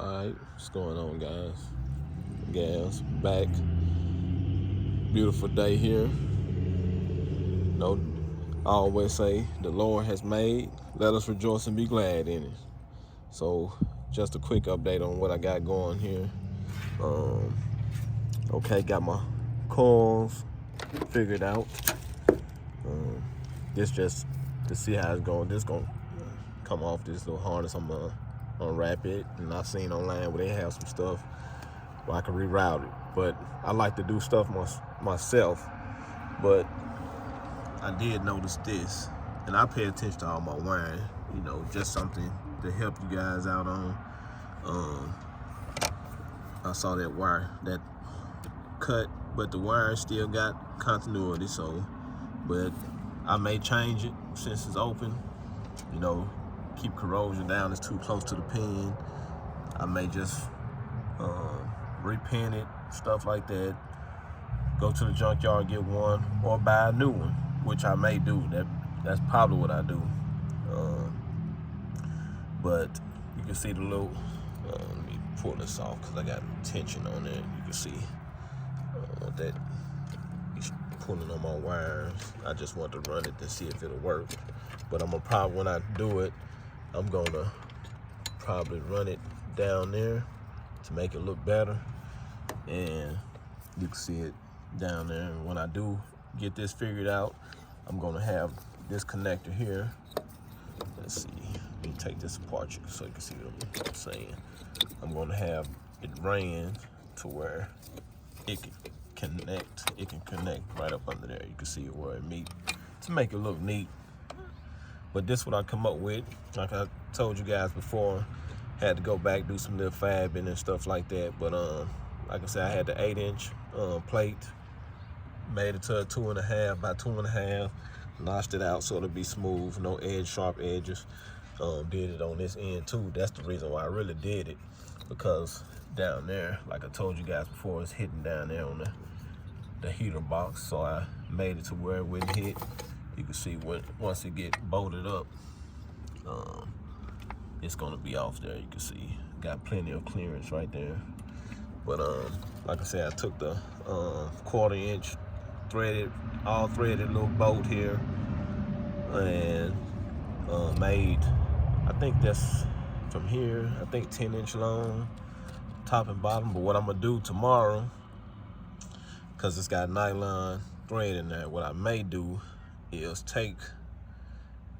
Alright, what's going on, guys? Gals, back. Beautiful day here. I always say the Lord has made, let us rejoice and be glad in it. So, just a quick update on what I got going here. Okay, got my coils figured out. This just to see how it's going. This gonna come off this little harness. I'm gonna unwrap it, and I've seen online where they have some stuff where I can reroute it. But I like to do stuff myself. But I did notice this, and I pay attention to all my wiring. You know, just something to help you guys out on. I saw that wire that cut, but the wire still got continuity. So, but I may change it since it's open. You know, keep corrosion down. It's too close to the pin. I may just repin it, stuff like that. Go to the junkyard, get one, or buy a new one, which I may do. That's probably what I do. But you can see the little. Let me pull this off because I got tension on it. You can see that he's pulling on my wires. I just want to run it to see if it'll work. But I'm gonna probably, when I do it, I'm gonna probably run it down there to make it look better. And you can see it down there. And when I do get this figured out, I'm gonna have this connector here. Let's see, let me take this apart so you can see what I'm saying. I'm gonna have it ran to where it can connect right up under there. You can see where it meet to make it look neat. But this is what I come up with. Like I told you guys before, had to go back, do some little fabbing and stuff like that. But like I said, I had the 8-inch plate, made it to a 2.5 by 2.5, notched it out so it'll be smooth, no sharp edges. Did it on this end too. That's the reason why I really did it, because down there, like I told you guys before, it's hitting down there on the heater box. So I made it to where it wouldn't hit. You can see once it get bolted up, it's gonna be off there. You can see got plenty of clearance right there. But like I said, I took the 1/4-inch all threaded little bolt here, and made, I think that's from here, I think 10-inch long, top and bottom. But what I'm gonna do tomorrow, because it's got nylon thread in there, what I may do is take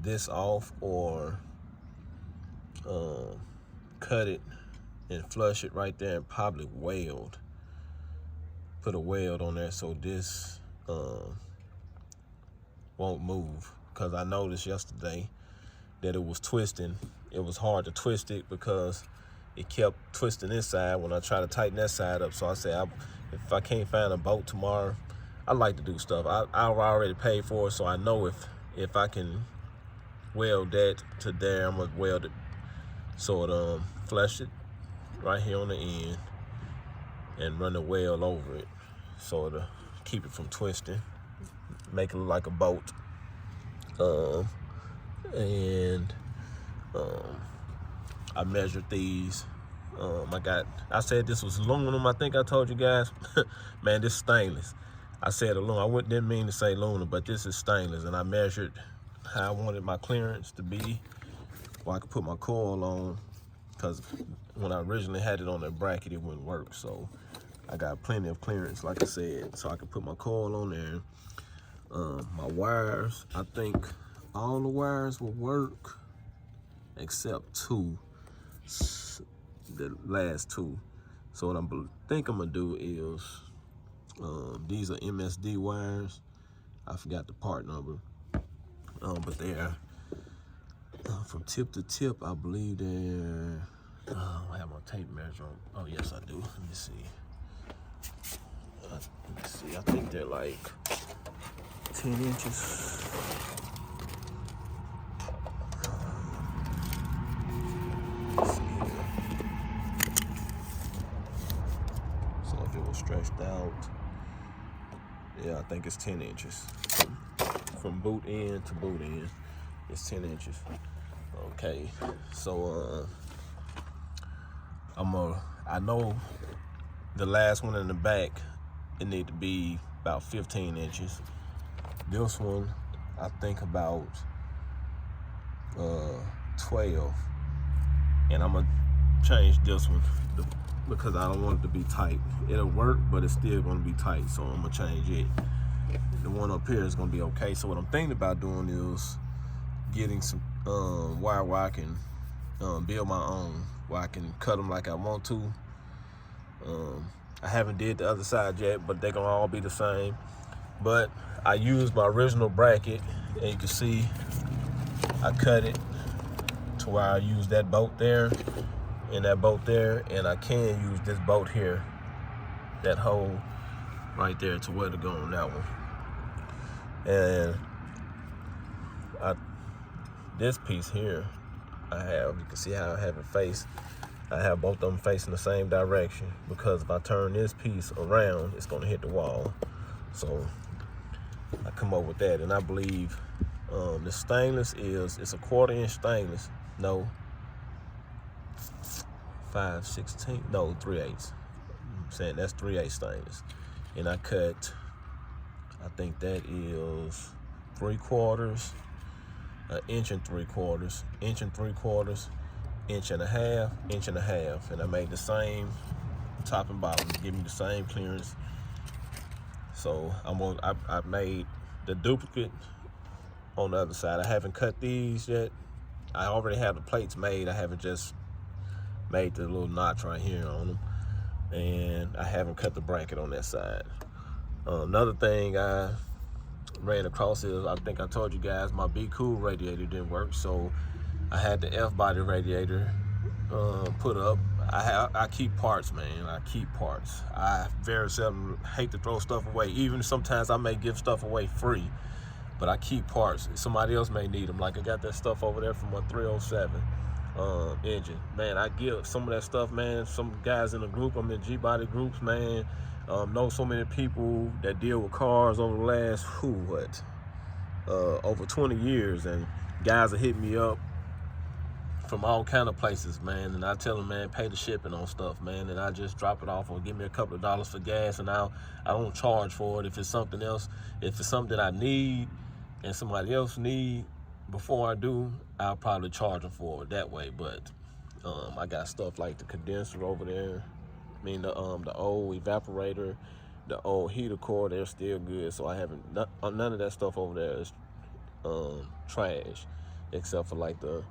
this off or cut it and flush it right there, and probably put a weld on there so this won't move. Because I noticed yesterday that it was twisting. It was hard to twist it because it kept twisting this side when I try to tighten that side up. So I said, if I can't find a bolt tomorrow, I like to do stuff. I already paid for it, so I know if I can weld that to there, I'm gonna weld it so it flush it right here on the end and run the weld over it so it'll keep it from twisting, make it look like a bolt. I measured these. I said this was aluminum. I think I told you guys. Man, this is stainless. I said aluminum. I didn't mean to say aluminum, but this is stainless. And I measured how I wanted my clearance to be, where I could put my coil on, because when I originally had it on the bracket, it wouldn't work. So I got plenty of clearance, like I said, so I could put my coil on there. My wires, I think all the wires will work except two, the last two. So what I think I'm gonna do is, these are MSD wires. I forgot the part number, but they're from tip to tip. I believe they're, I have my tape measure on. Oh yes, I do. Let me see. I think they're like 10 inches. So if it was stretched out, yeah, I think it's 10 inches. From boot end to boot end, it's 10 inches. Okay, so I know the last one in the back, it need to be about 15 inches. This one, I think about 12. And I'm gonna change this one because I don't want it to be tight. It'll work, but it's still gonna be tight, so I'm gonna change it. The one up here is gonna be okay. So what I'm thinking about doing is getting some wire where I can build my own, where I can cut them like I want to. I haven't did the other side yet, but they're gonna all be the same. But I used my original bracket, and you can see I cut it to where I use that bolt there and that bolt there, and I can use this bolt here, that hole right there, to where to go on that one. And this piece here, you can see how I have it faced. I have both of them facing the same direction, because if I turn this piece around, it's gonna hit the wall. So I come up with that, and I believe the stainless it's a 1/4 inch stainless. No, 5/16, no, 3/8. I'm saying that's 3/8 stainless. And I cut, I think that is 3/4, an 1 3/4, 1 3/4, 1.5 1.5, and I made the same top and bottom to give me the same clearance. So I made the duplicate on the other side. I haven't cut these yet. I already have the plates made. I haven't just made the little notch right here on them, and I haven't cut the bracket on that side. Another thing I ran across is, I think I told you guys, my Be Cool radiator didn't work, so I had the F-body radiator put up. I keep parts, man. I keep parts. I very seldom hate to throw stuff away. Even sometimes I may give stuff away free, but I keep parts. Somebody else may need them. Like I got that stuff over there from my 307 engine. Man, I give some of that stuff, man. Some guys in the group, I'm in Gbody groups, man. Know so many people that deal with cars over the last, over 20 years, and guys are hitting me up from all kind of places, man, and I tell them, man, pay the shipping on stuff, man, and I just drop it off, or give me a couple of dollars for gas, and I don't charge for it. If it's something else, if it's something that I need and somebody else need before I do, I'll probably charge them for it that way. But I got stuff like the condenser over there. I mean, the old evaporator, the old heater core, they're still good. So I haven't, none of that stuff over there is trash, except for like the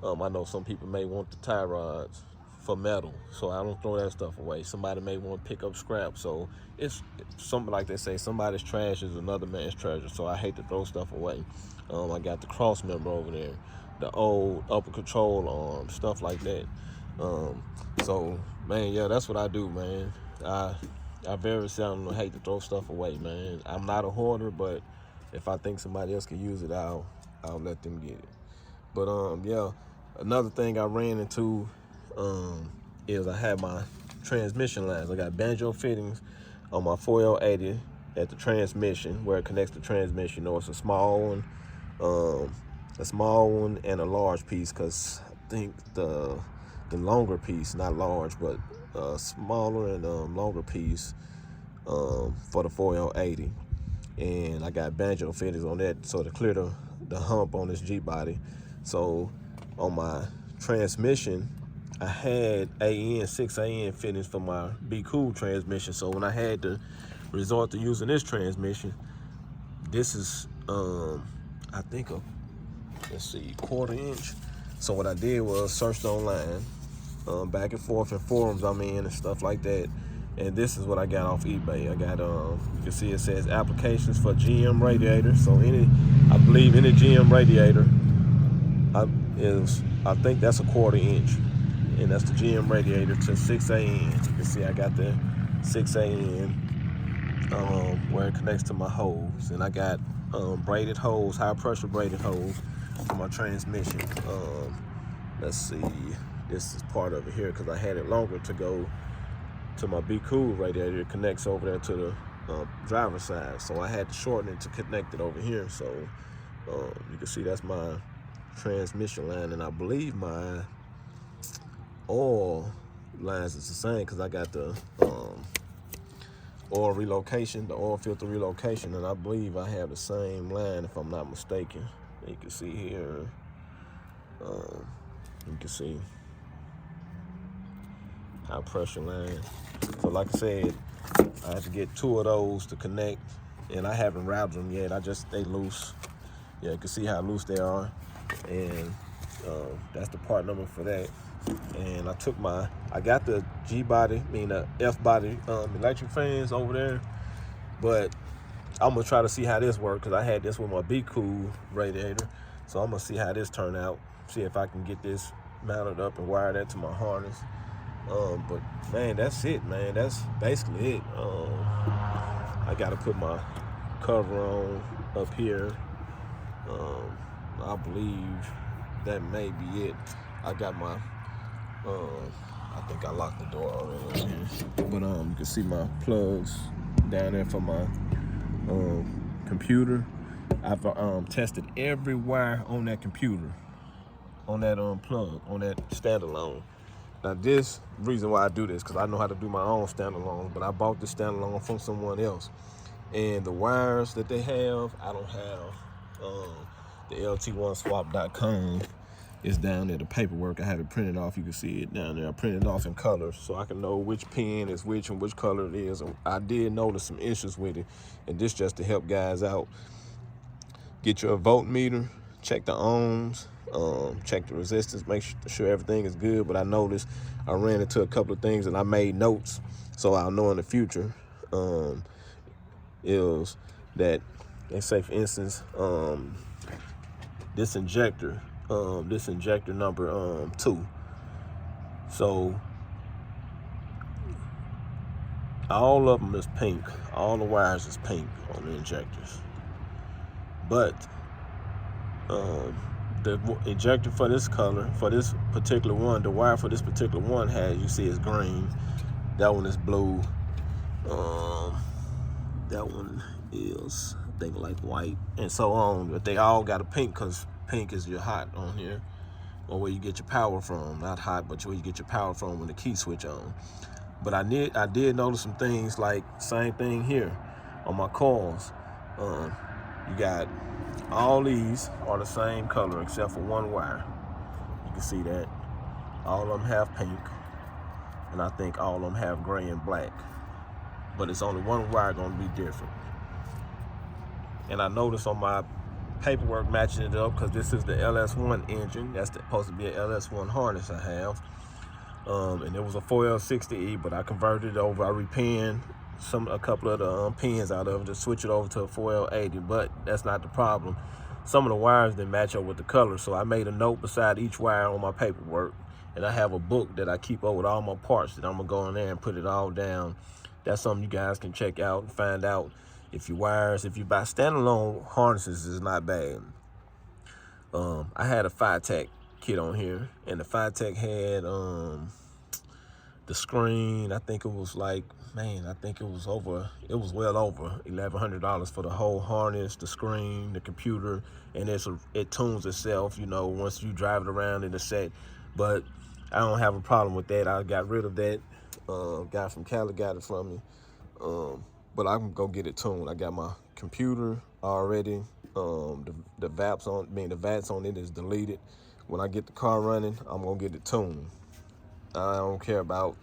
I know some people may want the tie rods for metal, so I don't throw that stuff away. Somebody may want to pick up scrap, so it's something like they say, somebody's trash is another man's treasure, so I hate to throw stuff away. I got the cross member over there, the old upper control arm, stuff like that. So, man, yeah, that's what I do, man. I very seldom hate to throw stuff away, man. I'm not a hoarder, but if I think somebody else can use it, I'll let them get it. But yeah, another thing I ran into is I had my transmission lines. I got banjo fittings on my 4L80 at the transmission, where it connects the transmission. You know, it's a small one and a large piece, because I think the longer piece, not large, but smaller and longer piece for the 4L80. And I got banjo fittings on that, so to clear the hump on this G-body. So on my transmission, I had 6AN fittings for my Be Cool transmission. So when I had to resort to using this transmission, this is I think let's see, 1/4 inch. So what I did was searched online, back and forth in forums I'm in and stuff like that, and this is what I got off eBay. I got you can see it says applications for GM radiator. So I believe any GM radiator I think that's a 1/4 inch, and that's the GM radiator to 6AN. You can see I got the 6AN where it connects to my hose, and I got braided hose, high pressure braided hose for my transmission. Let's see, this is part of it here, because I had it longer to go to my Be Cool radiator. It connects over there to the driver's side, so I had to shorten it to connect it over here. So you can see that's my transmission line, and I believe my oil lines is the same because I got the oil relocation, the oil filter relocation, and I believe I have the same line if I'm not mistaken. You can see here, you can see high pressure line. So like I said, I have to get 2 of those to connect, and I haven't routed them yet. I just stay loose. Yeah, you can see how loose they are, and that's the part number for that. And I got the Gbody, the F-body electric fans over there, but I'm gonna try to see how this works because I had this with my Be Cool radiator. So I'm gonna see how this turn out, see if I can get this mounted up and wire that to my harness. But man, that's it, man. That's basically it. I gotta put my cover on up here. I believe that may be it. I got my, I think I locked the door already in here. But you can see my plugs down there for my computer. I've tested every wire on that computer, on that plug, on that standalone. Now this reason why I do this, because I know how to do my own standalones, but I bought this standalone from someone else. And the wires that they have, I don't have. The lt1swap.com is down there, the paperwork. I have it printed off. You can see it down there. I printed it off in colors so I can know which pin is which and which color it is. And I did notice some issues with it, and this just to help guys out. Get your voltmeter, check the ohms, check the resistance, make sure everything is good. But I noticed I ran into a couple of things and I made notes so I'll know in the future. Is that, let's say for instance, this injector number 2. So all of them is pink. All the wires is pink on the injectors. But the injector for this color, for this particular one, the wire for this particular one has, you see, is green. That one is blue. That one is, I think, like white, and so on. But they all got a pink because pink is your hot on here, or where you get your power from. Not hot, but where you get your power from when the key switch on. But I did notice some things, like same thing here on my coils. You got all these are the same color except for one wire. You can see that all of them have pink, and I think all of them have gray and black. But it's only one wire gonna be different. And I noticed on my paperwork matching it up, because this is the LS1 engine. That's supposed to be an LS1 harness I have. And it was a 4L60E, but I converted it over. I repinned a couple of the pins out of it to switch it over to a 4L80, but that's not the problem. Some of the wires didn't match up with the color, so I made a note beside each wire on my paperwork, and I have a book that I keep over with all my parts that I'm gonna go in there and put it all down. That's something you guys can check out and find out if you buy standalone harnesses, is not bad. I had a FiTech kit on here, and the FiTech had the screen. I think it was like, man, I think it was well over $1,100 for the whole harness, the screen, the computer, and it tunes itself, once you drive it around in the set. But I don't have a problem with that. I got rid of that. Guy from Cali got it from me. But I can go get it tuned. I got my computer already. The VATs on it is deleted. When I get the car running, I'm gonna get it tuned. I don't care about,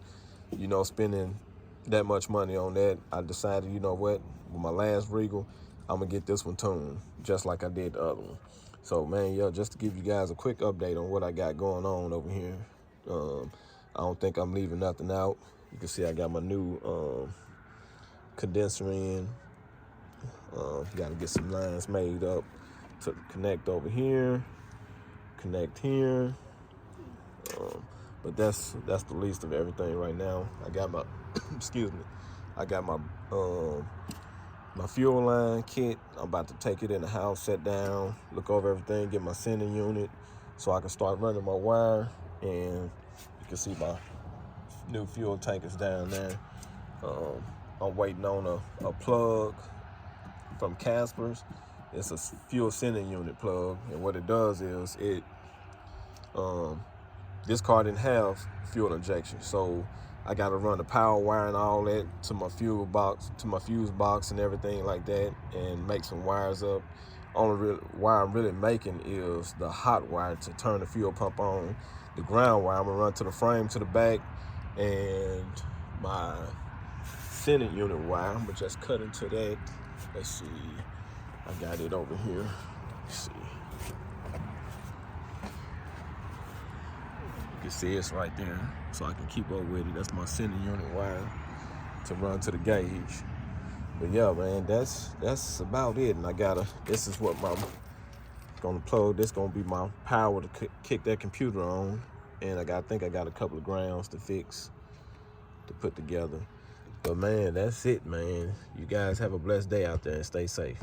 spending that much money on that. I decided, with my last Regal, I'm gonna get this one tuned, just like I did the other one. So man, just to give you guys a quick update on what I got going on over here. I don't think I'm leaving nothing out. You can see I got my new condenser in. Got to get some lines made up to connect over here, connect here. But that's the least of everything right now. I got my, excuse me, I got my my fuel line kit. I'm about to take it in the house, set down, look over everything, get my sending unit so I can start running my wire. And you can see my new fuel tank is down there. I'm waiting on a plug from Casper's. It's a fuel sending unit plug, and what it does is it this car didn't have fuel injection, so I got to run the power wire and all that to my fuel box, to my fuse box and everything like that, and make some wires up. Only wire I'm really making is the hot wire to turn the fuel pump on. The ground wire I'm gonna run to the frame to the back, and my sending unit wire I'm gonna just cut into that. Let's see, I got it over here. Let's see. You can see it's right there, so I can keep up with it. That's my sending unit wire to run to the gauge. But yeah, man, that's about it. And this is what I'm gonna plug. This gonna be my power to kick that computer on. And I think I got a couple of grounds to fix, to put together. But man, that's it, man. You guys have a blessed day out there and stay safe.